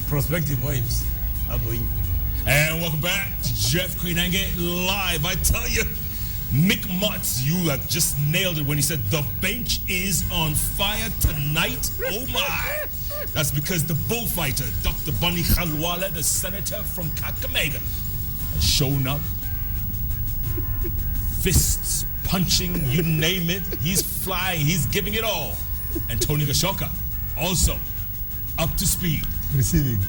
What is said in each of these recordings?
prospective wives. And welcome back to Jeff Koinange live. I tell you, Mick Mutz, you have just nailed it when he said the bench is on fire tonight. Oh my. That's because the bullfighter, Dr. Bonny Khalwale, the senator from Kakamega, has shown up. Fists punching, you name it. He's flying, he's giving it all. And Tony Gachoka, also up to speed. Receiving.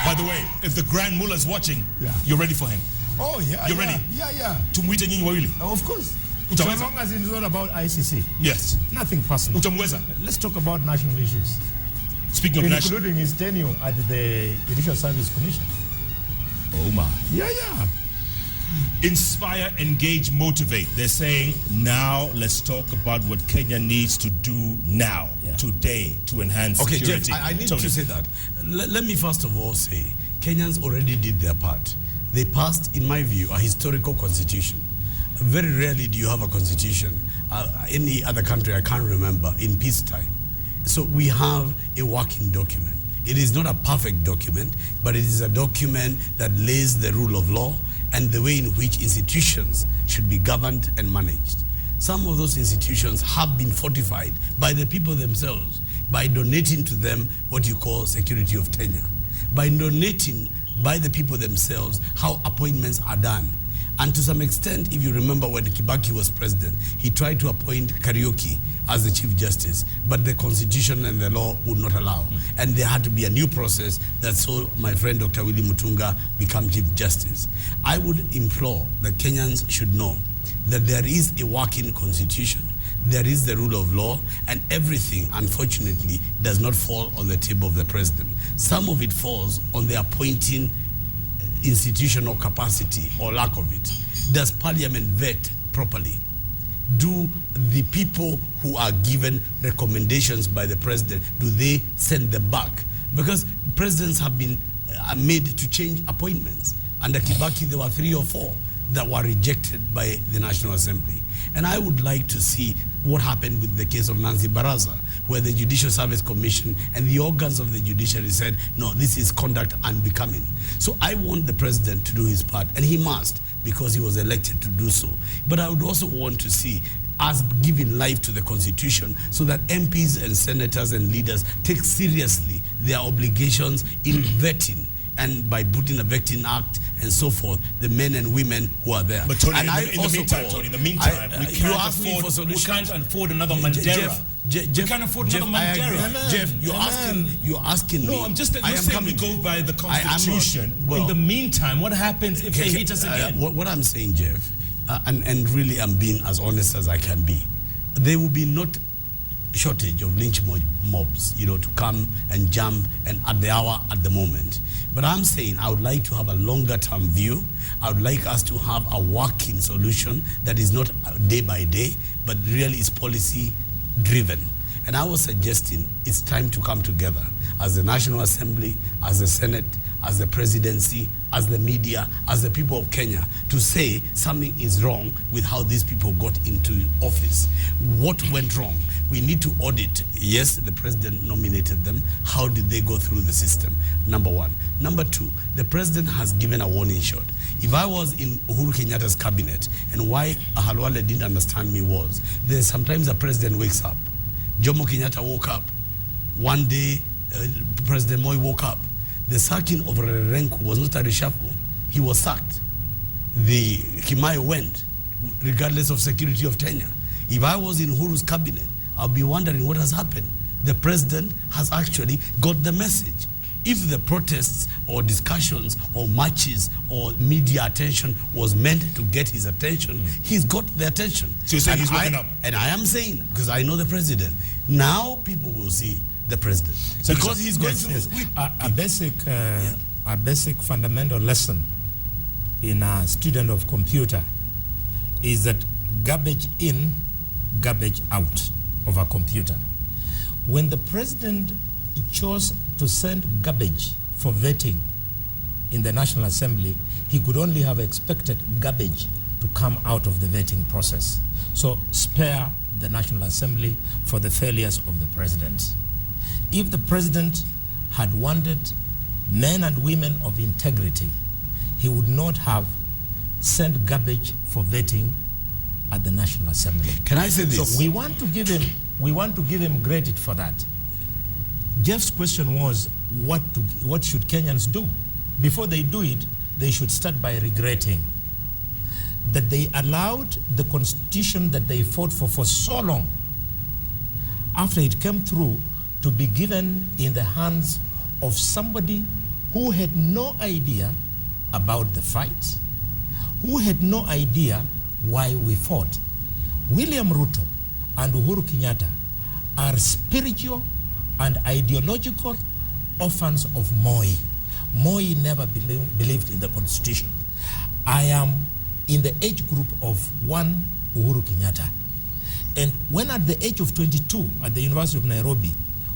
By the way, if the Grand Mullah's watching, you're ready for him. Oh, yeah. You're ready? Yeah. Tumwite nyinyi wawili? Of course. So as long as it's not about ICC. Yes. Nothing personal. Utamweza? Let's talk about national issues. Speaking of national. Including his tenure at the Judicial Service Commission. Oh my. Yeah. Inspire, engage, motivate. They're saying, now let's talk about what Kenya needs to do now, today, to enhance security. Okay, Jeff, I need to say that. Let me first of all say, Kenyans already did their part. They passed, in my view, a historical constitution. Very rarely do you have a constitution, any other country I can't remember, in peacetime. So we have a working document. It is not a perfect document, but it is a document that lays the rule of law and the way in which institutions should be governed and managed. Some of those institutions have been fortified by the people themselves by donating to them what you call security of tenure, by donating by the people themselves how appointments are done. And to some extent, if you remember when Kibaki was president, he tried to appoint Karaoke as the Chief Justice, but the Constitution and the law would not allow. And there had to be a new process that saw my friend Dr. Willie Mutunga become Chief Justice. I would implore that Kenyans should know that there is a working constitution, there is the rule of law, and everything, unfortunately, does not fall on the table of the president. Some of it falls on the appointing institutional capacity or lack of it. Does Parliament vet properly? Do the people who are given recommendations by the president, do they send them back? Because presidents have been made to change appointments. Under Kibaki, there were 3 or 4 that were rejected by the National Assembly. And I would like to see what happened with the case of Nancy Baraza, where the Judicial Service Commission and the organs of the judiciary said, no, this is conduct unbecoming. So I want the president to do his part, and he must, because he was elected to do so. But I would also want to see us giving life to the Constitution so that MPs and senators and leaders take seriously their obligations in vetting, and by putting a vetting act and so forth, the men and women who are there. But Tony, in the meantime, we can't afford another Mandela. We can't afford another Mandela. Jeff, you're asking me. No, I'm just saying we go by the Constitution. In the meantime, what happens if they hit us again? What I'm saying, Jeff, and really I'm being as honest as I can be, there will be not shortage of lynch mobs, to come and jump and at the hour at the moment. But I'm saying I would like to have a longer term view. I would like us to have a working solution that is not day by day, but really is policy driven. And I was suggesting it's time to come together as the National Assembly, as the Senate, as the presidency, as the media, as the people of Kenya, to say something is wrong with how these people got into office. What went wrong? We need to audit. Yes, the president nominated them. How did they go through the system? Number one. Number two, the president has given a warning shot. If I was in Uhuru Kenyatta's cabinet, and why Khalwale didn't understand me was, there's sometimes a president wakes up. Jomo Kenyatta woke up. One day, President Moi woke up. The sacking of Rerenku was not a reshuffle. He was sacked. The Kimai went, regardless of security of tenure. If I was in Uhuru's cabinet, I'll be wondering what has happened. The president has actually got the message. If the protests or discussions or marches or media attention was meant to get his attention, he's got the attention. So you're saying he's waking up? And I am saying, because I know the president, now people will see the president. So because he's going to... A basic fundamental lesson in a student of computer is that garbage in, garbage out of a computer. When the president chose to send garbage for vetting in the National Assembly, he could only have expected garbage to come out of the vetting process. So spare the National Assembly for the failures of the president. If the president had wanted men and women of integrity, he would not have sent garbage for vetting at the National Assembly. Can I say this? So we want to give him credit for that. Jeff's question was, what should Kenyans do? Before they do it, they should start by regretting that they allowed the constitution that they fought for so long, after it came through, to be given in the hands of somebody who had no idea about the fight, who had no idea why we fought. William Ruto and Uhuru Kenyatta are spiritual and ideological orphans of Moi. Moi never believed in the constitution. I am in the age group of one Uhuru Kenyatta. And when at the age of 22 at the University of Nairobi,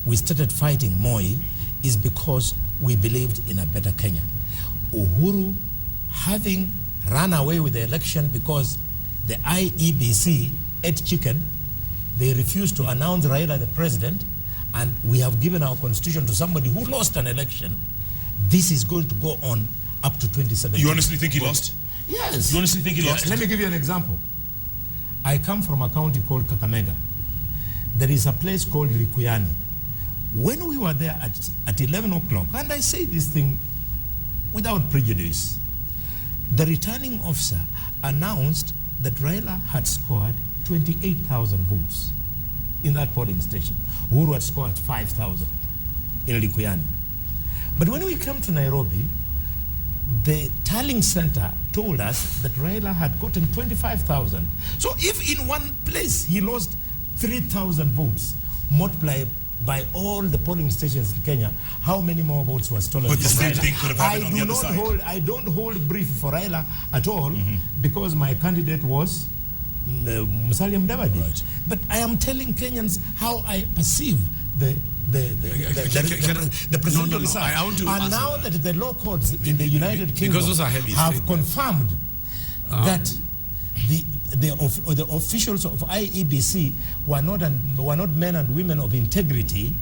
we started fighting Moi, is because we believed in a better Kenya. Uhuru, having run away with the election because the IEBC ate chicken, they refused to announce Raila the president, and we have given our constitution to somebody who lost an election. This is going to go on up to 2017. You honestly think he lost? Yes. You honestly think he lost? Let me give you an example. I come from a county called Kakamega. There is a place called Likuyani. When we were there at 11 o'clock, and I say this thing without prejudice, the returning officer announced that Raila had scored 28,000 votes in that polling station. Uhuru had scored 5,000 in Likuyani. But when we came to Nairobi, the tallying center told us that Raila had gotten 25,000. So if in one place he lost 3,000 votes, multiplied by all the polling stations in Kenya, how many more votes were stolen? But the same thing could have happened on the other side. I don't hold brief for Raila at all, because my candidate was Musalia Mudavadi. Right. But I am telling Kenyans how I perceive the presidential result. And now that the law courts in the United Kingdom have confirmed that the officials of IEBC were not men and women of integrity,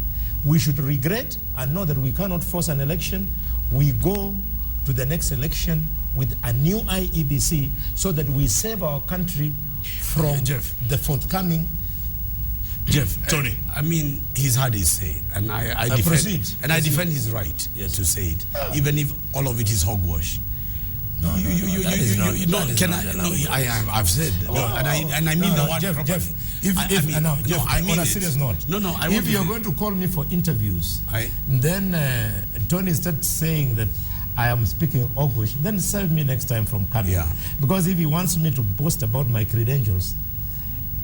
we should regret and know that we cannot force an election. We go to the next election with a new IEBC so that we save our country from the forthcoming. Jeff, Tony. I mean, he's had his say, and I defend his right to say it, even if all of it is hogwash. I've said, and I mean the word. Jeff, on a serious note, if you're going to call me for interviews, then Tony starts saying that I am speaking hogwash, then save me next time from coming. Yeah. Because if he wants me to boast about my credentials,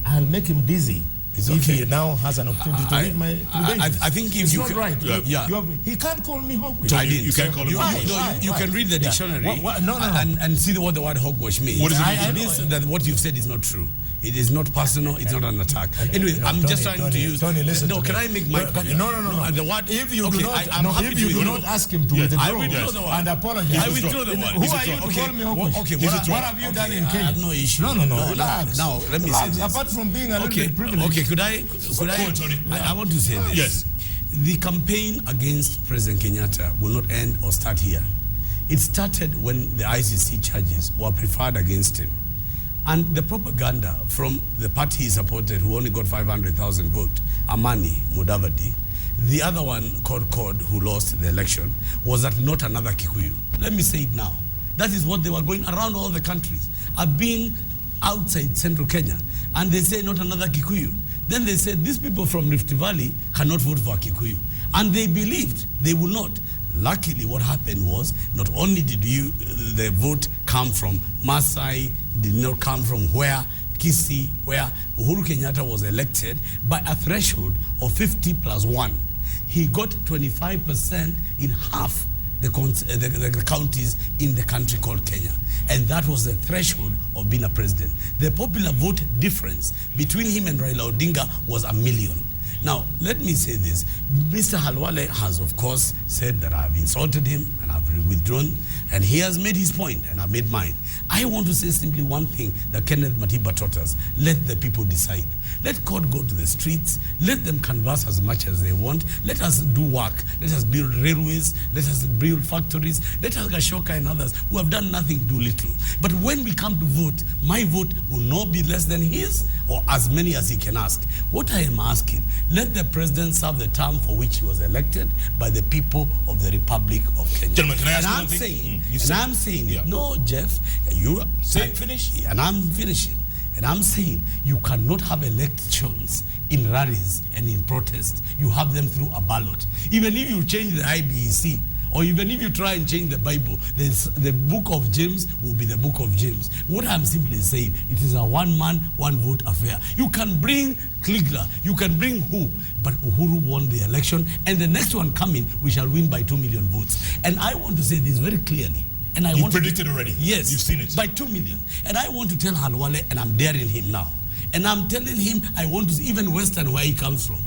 I'll make him dizzy. If he now has an opportunity to read my credentials. I think if it's you not can, right. He can't call me hogwash. You can't call him hogwash. You can read the dictionary and see what the word hogwash means. What does it mean? It means that what you've said is not true. It is not personal. It's not an attack. Anyway, I'm just trying to use. Tony, listen. No, can I make my point? No. The word. If you do not ask him to withdraw and apologize, I withdraw the word. Who are you to call me hogwash? Okay, what have you done in Kenya? I have no issue. No. Relax. Now, let me say this. Apart from being a little bit privileged. Okay, could I? I want to say this. Yes. The campaign against President Kenyatta will not end or start here. It started when the ICC charges were preferred against him. And the propaganda from the party he supported, who only got 500,000 votes, Amani Mudavadi, the other one, Kod, who lost the election, was that not another Kikuyu. Let me say it now. That is what they were going around all the countries. I've been outside central Kenya, and they say not another Kikuyu. Then they said these people from Rift Valley cannot vote for a Kikuyu. And they believed they would not. Luckily, what happened was, not only did the vote come from Maasai, did not come from where Kisii, where Uhuru Kenyatta was elected, by a threshold of 50 plus 1. He got 25% in half the counties in the country called Kenya. And that was the threshold of being a president. The popular vote difference between him and Raila Odinga was 1 million. Now, let me say this. Mr. Khalwale has, of course, said that I've insulted him and I've withdrawn, and he has made his point and I've made mine. I want to say simply one thing that Kenneth Matiba taught us. Let the people decide. Let God go to the streets. Let them canvass as much as they want. Let us do work. Let us build railways. Let us build factories. Let us, Gachoka and others who have done nothing, do little. But when we come to vote, my vote will not be less than his or as many as he can ask. What I am asking, let the president serve the term for which he was elected by the people of the Republic of Kenya. Gentlemen, can I ask and you I'm one thing? saying, I'm saying, yeah. no, Jeff, you say finish. And I'm finishing. And I'm saying you cannot have elections in rallies and in protest. You have them through a ballot. Even if you change the IBEC, or even if you try and change the Bible, the book of James will be the book of James. What I'm simply saying, it is a one-man, one-vote affair. You can bring Kligler, you can bring who, but Uhuru won the election, and the next one coming, we shall win by 2 million votes. And I want to say this very clearly. And I want predicted already? Yes. You've seen it? By 2 million. And I want to tell Khalwale, and I'm daring him now, and I'm telling him I want to see even Western where he comes from.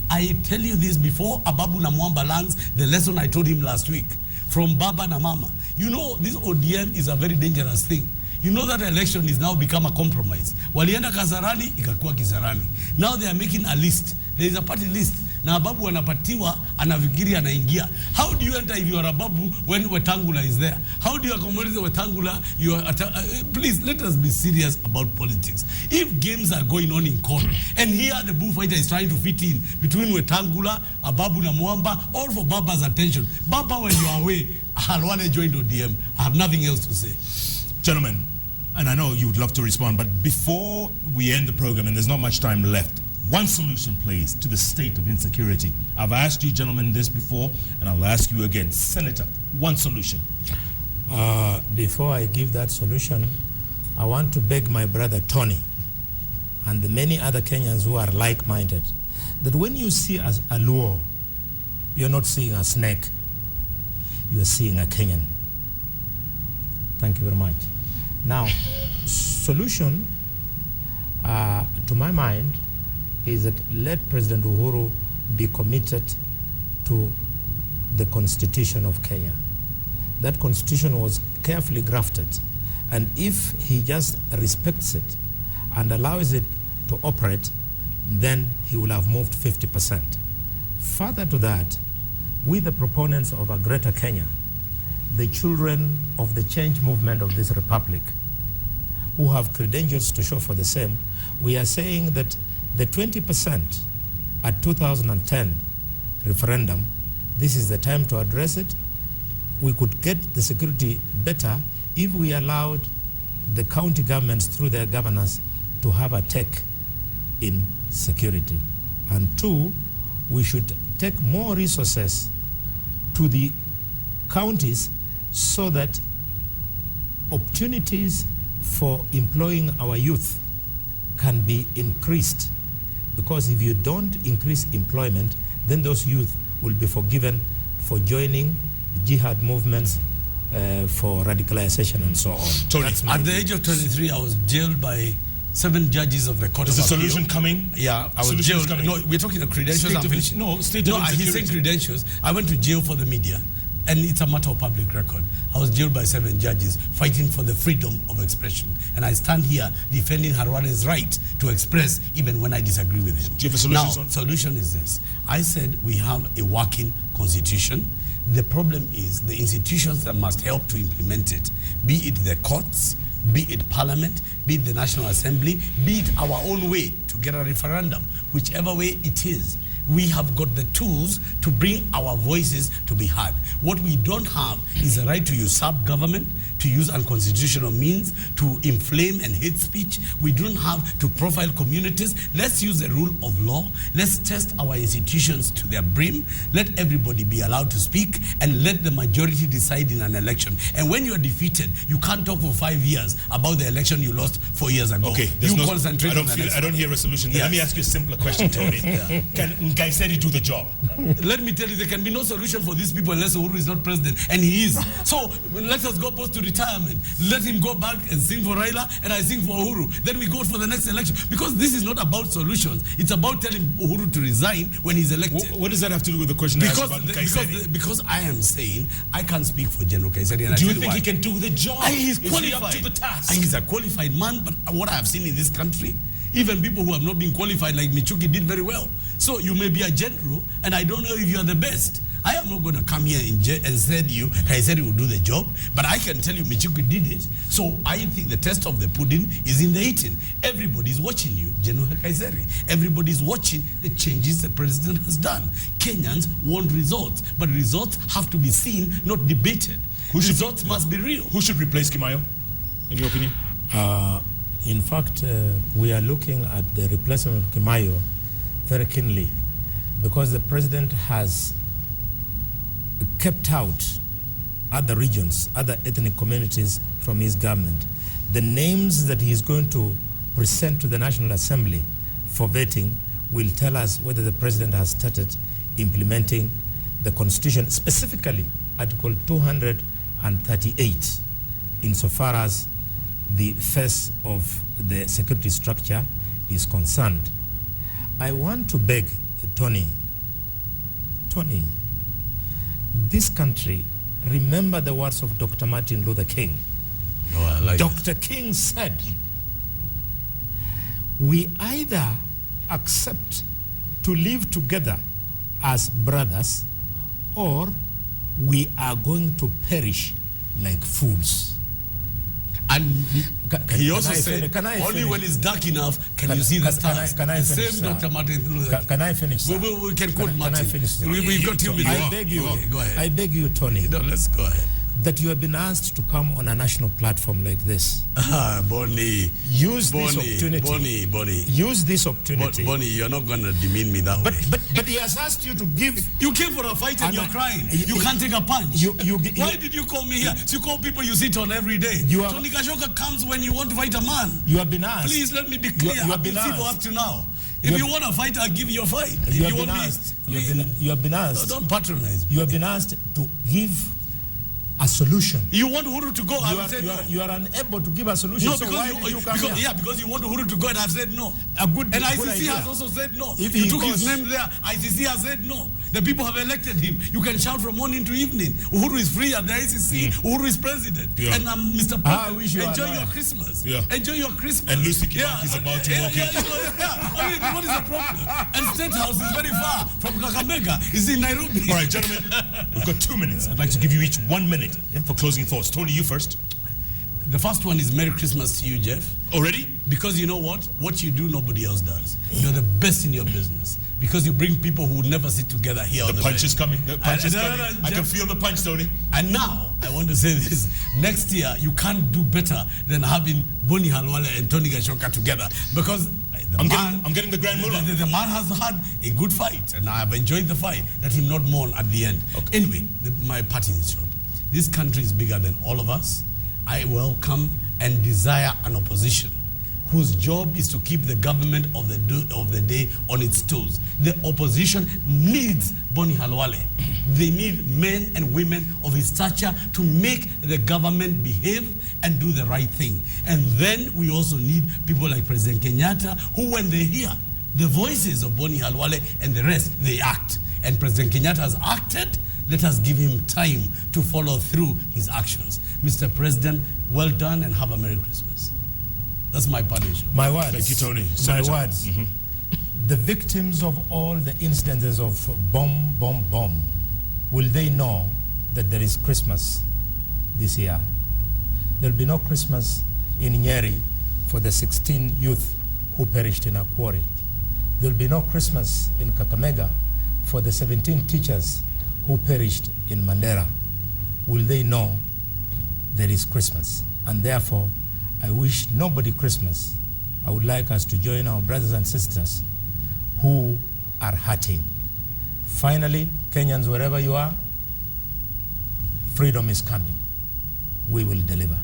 I tell you this before Ababu na Mwamba lands, the lesson I told him last week, from Baba na Mama. You know, this ODM is a very dangerous thing. You know that election is now become a compromise. Walienda Kasarani, ikakuwa Kisarani. Now they are making a list. There is a party list. Na Ababu anapatiwa, anafikiri anaingia. How do you enter if you are Ababu when Wetangula is there? How do you accommodate Wetangula? Please, let us be serious about politics. If games are going on in court, and here the bullfighter is trying to fit in between Wetangula, Ababu na Mwamba, all for Baba's attention. Baba, when you are away, Khalwale joined ODM. I have nothing else to say. Gentlemen, and I know you would love to respond, but before we end the program, and there's not much time left, one solution, please, to the state of insecurity. I've asked you gentlemen this before, and I'll ask you again. Senator, one solution. Before I give that solution, I want to beg my brother Tony and the many other Kenyans who are like-minded that when you see a Luo, you're not seeing a snake, you're seeing a Kenyan. Thank you very much. Now, solution, to my mind, is that let President Uhuru be committed to the Constitution of Kenya. That Constitution was carefully crafted, and if he just respects it and allows it to operate, then he will have moved 50%. Further to that, we the proponents of a greater Kenya, the children of the change movement of this republic, who have credentials to show for the same, we are saying that the 20% at 2010 referendum, this is the time to address it. We could get the security better if we allowed the county governments through their governors to have a take in security. And two, we should take more resources to the counties so that opportunities for employing our youth can be increased. Because if you don't increase employment, then those youth will be forgiven for joining jihad movements, for radicalization and so on. Tony, at the age of 23, I was jailed by 7 judges of the Court of Appeal. Is the solution coming? Yeah, I was jailed. No, we're talking of credentials. He's saying credentials. I went to jail for the media, and it's a matter of public record. I was jailed by 7 judges fighting for the freedom of expression. And I stand here defending Khalwale's right to express even when I disagree with him. Do you have a solution? Now, solution is this. I said we have a working constitution. The problem is the institutions that must help to implement it, be it the courts, be it parliament, be it the National Assembly, be it our own way to get a referendum, whichever way it is. We have got the tools to bring our voices to be heard. What we don't have is the right to usurp government, to use unconstitutional means, to inflame and hate speech. We don't have to profile communities. Let's use the rule of law. Let's test our institutions to their brim. Let everybody be allowed to speak, and let the majority decide in an election. And when you're defeated, you can't talk for 5 years about the election you lost 4 years ago. Okay, concentrate on the next. I don't hear a solution. Yeah. Let me ask you a simpler question, Tony. Can Kaiseri do the job? Let me tell you, there can be no solution for these people unless Uhuru is not president, and he is. So let us go both to retirement. Let him go back and sing for Raila, and I sing for Uhuru. Then we go for the next election. Because this is not about solutions. It's about telling Uhuru to resign when he's elected. What does that have to do with the question I asked about Kaiseri? Because I am saying, I can't speak for General Kaiseri. Do you think he can do the job? He's qualified. Is he up to the task? He's a qualified man, but what I have seen in this country, even people who have not been qualified like Michuki did very well. So you may be a general, and I don't know if you are the best. I am not going to come here and say to you, Kaiseri will do the job, but I can tell you Michuki did it. So I think the test of the pudding is in the eating. Everybody's watching you, General Kaiseri. Everybody's watching the changes the president has done. Kenyans want results, but results have to be seen, not debated. Results must be real. Who should replace Kimayo, in your opinion? In fact, we are looking at the replacement of Kimayo very keenly, because the president has kept out other regions, other ethnic communities from his government. The names that he is going to present to the National Assembly for vetting will tell us whether the president has started implementing the Constitution, specifically Article 238, insofar as the face of the security structure is concerned. I want to beg Tony, this country, remember the words of Dr. Martin Luther King. Dr. King said, we either accept to live together as brothers, or we are going to perish like fools. And he also said, only when it's dark enough can you see the stars. Can I finish, same Dr. Martin Luther King. Can I finish? We can quote Martin. Can I finish? We've got 2 minutes. I beg you. Okay, go ahead. I beg you, Tony. No, let's go ahead. That you have been asked to come on a national platform like this. Bonny. Use this opportunity. Bonny. Use this opportunity. Bonny, you're not going to demean me that way. But he has asked you to give. You came for a fight and you're crying. You can't take a punch. Why did you call me here? So you call people you sit on every day. Tony Gachoka comes when you want to fight a man. You have been asked. Please let me be clear. I've been civil up to now. If you want to fight, I'll give you a fight. You have been asked. Don't patronize me. You have been asked to give a solution. You want Uhuru to go? You are unable to give a solution. No, so why did you come here? Yeah, because you want Uhuru to go, and I've said no. And ICC has also said no. If you took his name there, ICC has said no. The people have elected him. You can shout from morning to evening. Uhuru is free at the ICC. Uhuru is president. Yeah. And Mr. President, enjoy your Christmas. Yeah. Enjoy your Christmas. And Lucy Kibaki is about to walk in. What is the problem? And State House is very far from Kakamega. It's in Nairobi. All right, gentlemen, we've got 2 minutes. I'd like to give you each 1 minute for closing thoughts. Tony, you first. The first one is Merry Christmas to you, Jeff. Already? Because you know what? What you do, nobody else does. You're the best in your business. Because you bring people who would never sit together here on the punch is coming. The punch is coming. I can feel the punch, Tony. And now, I want to say this. Next year, you can't do better than having Bonny Khalwale and Tony Gachoka together. Because I'm getting the grand mullah. The man has had a good fight, and I have enjoyed the fight. Let him not mourn at the end. Okay. Anyway, my party is short. This country is bigger than all of us. I welcome and desire an opposition whose job is to keep the government of the day on its toes. The opposition needs Bonny Khalwale. They need men and women of his stature to make the government behave and do the right thing. And then we also need people like President Kenyatta, who when they hear the voices of Bonny Khalwale and the rest, they act. And President Kenyatta has acted. Let us give him time to follow through his actions. Mr. President, well done and have a Merry Christmas. That's my partition. My words. Thank you, Tony. My words. Mm-hmm. The victims of all the instances of bomb, will they know that there is Christmas this year? There will be no Christmas in Nyeri for the 16 youth who perished in a quarry. There will be no Christmas in Kakamega for the 17 teachers who perished in Mandera. Will they know there is Christmas? And therefore, I wish nobody Christmas. I would like us to join our brothers and sisters who are hurting. Finally, Kenyans, wherever you are, freedom is coming. We will deliver.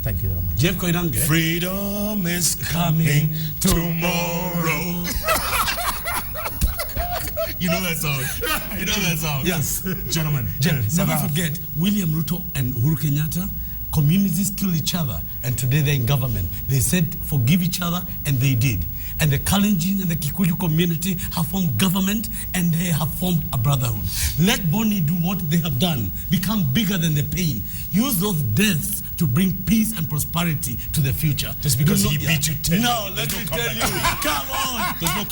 Thank you very much. Jeff Koinange. Freedom is coming tomorrow. You know that song. You know that song. Yes. Gentlemen. Never forget, William Ruto and Uhuru Kenyatta, communities killed each other, and today they're in government. They said forgive each other, and they did. And the Kalenjin and the Kikuyu community have formed government, and they have formed a brotherhood. Let Bonny do what they have done. Become bigger than the pain. Use those deaths to bring peace and prosperity to the future. Just because he beat you 10. No, let me tell you. Come on. There's no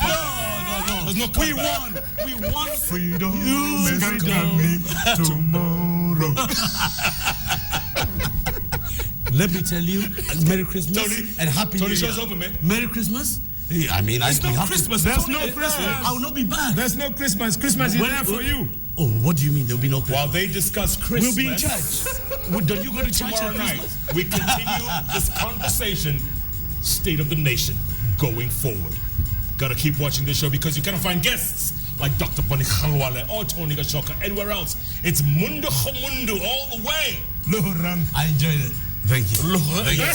No. There's no comeback. We won. Freedom is coming tomorrow. Let me tell you, Merry Christmas Tony, and Happy New Year. show's open, man. Merry Christmas. I mean, There's no Christmas. There's no Christmas. I will not be back. There's no Christmas. Christmas is there for you. Oh, what do you mean there will be no Christmas? While they discuss Christmas, We'll be in church. Don't you go to church tomorrow at night, Christmas? we continue this conversation, State of the Nation, going forward. Gotta keep watching this show because you cannot find guests like Dr. Bonny Khalwale or Tony Gachoka anywhere else. It's Mundo Mundu all the way. I enjoyed it. Thank you. Thank you.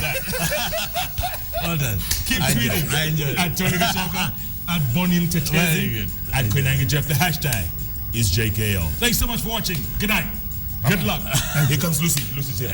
Well done. Keep I enjoyed tweeting it. I enjoyed it. at Tony Gachoka, at Bonny Very Tetezi, good. at Koinange Jeff. The hashtag is JKL. Thanks so much for watching. Good night. Good luck. Here comes Lucy. Lucy's here.